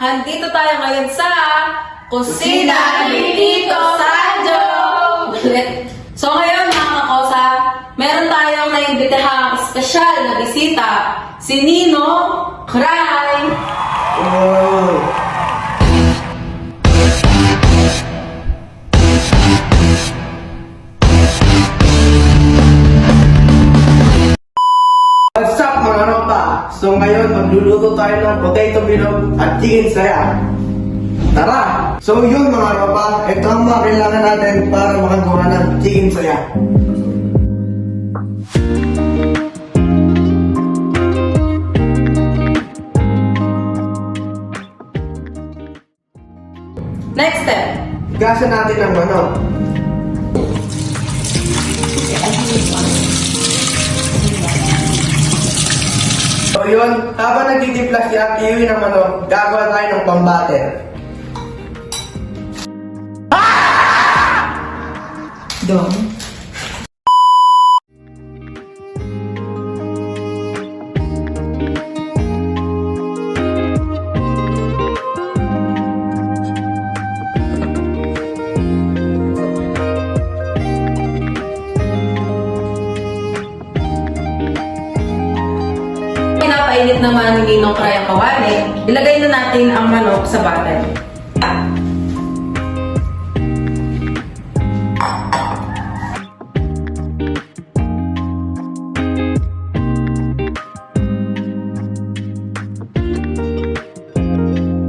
Andito tayo ngayon sa Kusina ni Tito Sanjo! So ngayon mga kakosa, meron tayong naimbitahang espesyal na bisita, si Nino Cray! What's up mga ropa? So ngayon magluluto tayo ng potato bilog at chicken saya. Tara! So yun mga ropa, ito ang mga kailangan natin para makagawa ng chicken saya. Next step, Higasan natin ang manok. So yun, habang nagtitimpla si Ate Yui ng manok, gagawa tayo ng pambater. Dong. Pinapainit naman ni Ninong Cray ang kawali, ilagay na natin ang manok sa butter.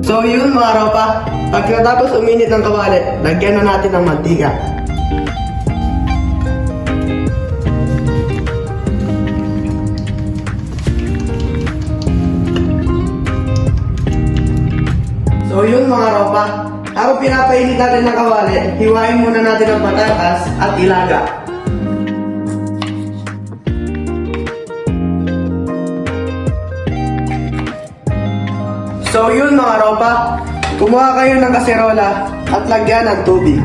So yun mga ropa, pagkatapos uminit ng kawali, lagyan na natin ng mantika. So yun mga ropa, habang pinapainit natin ng kawali, hiwain muna natin ang patatas at ilaga. So yun mga ropa, kumuha kayo ng kaserola at lagyan ng tubig.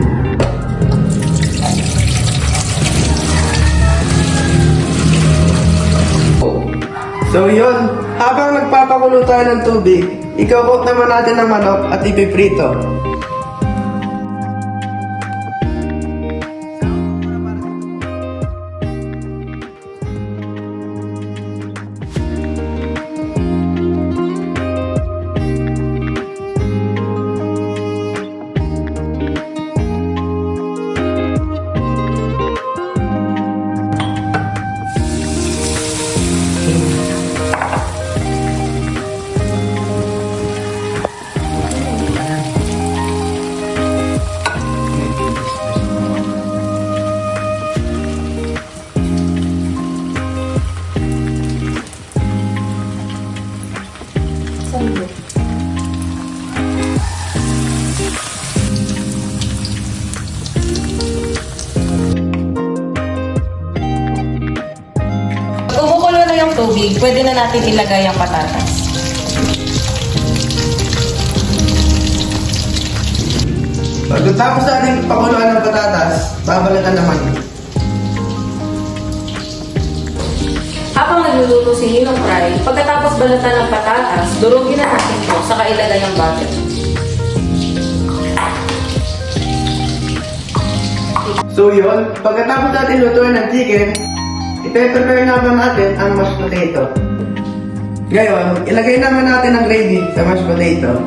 So yun, habang nagpapakulo tayo ng tubig, ikakot naman natin ang manok at ipiprito. Kumukulo na yung tubig, pwede na natin ilagay ang patatas. Pagkatapos natin pakuluan ng patatas, babalatan naman. Habang nagluluto si Ninong Cray, pagkatapos balatan ng patatas, durugin na natin ito, saka ilagay ang butter. So yun, pagkatapos natin lutuin ng chicken, ite-prepare naman natin ang mashed potato. Ngayon, ilagay naman natin ang gravy sa mashed potato.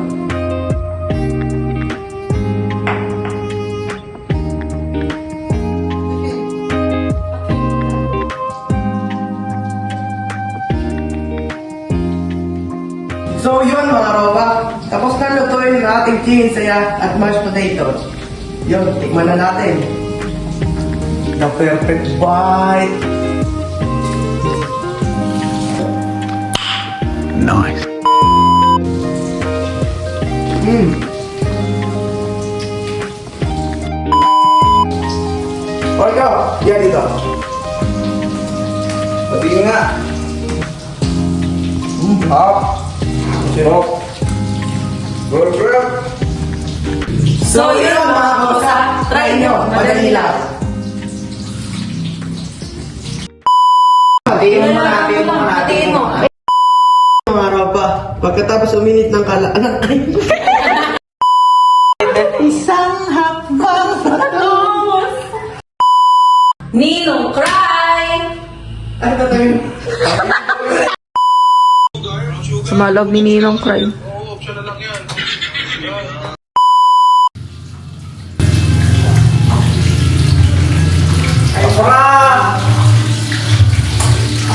So yun mga roba, tapos na lutuin ang ating chicken saya at mashed potatoes. Yun, tikman na natin. The perfect bite. Nice. Olga, yan dito. Sabi nga. Hap. Sirop. Burger. So yun mga kosa, try nyo, madali lang. Hatiin mo na, hatiin mo na. Hatiin mo. Mga ropa, pagkatapos tapos uminit ng anak. Isang hakbang patungos. Ninong cry! Ay, tatawin. Sumalog ni Ninong Cry. Ay, pura!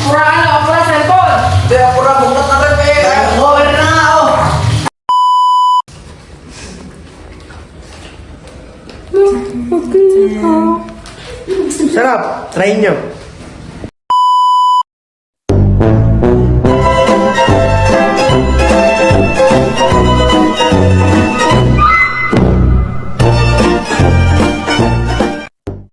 Apura ano? Apura cellphone! Hindi, pura. Buklat na rin eh. Ay, over na nga, oh. Sarap. Try nyo.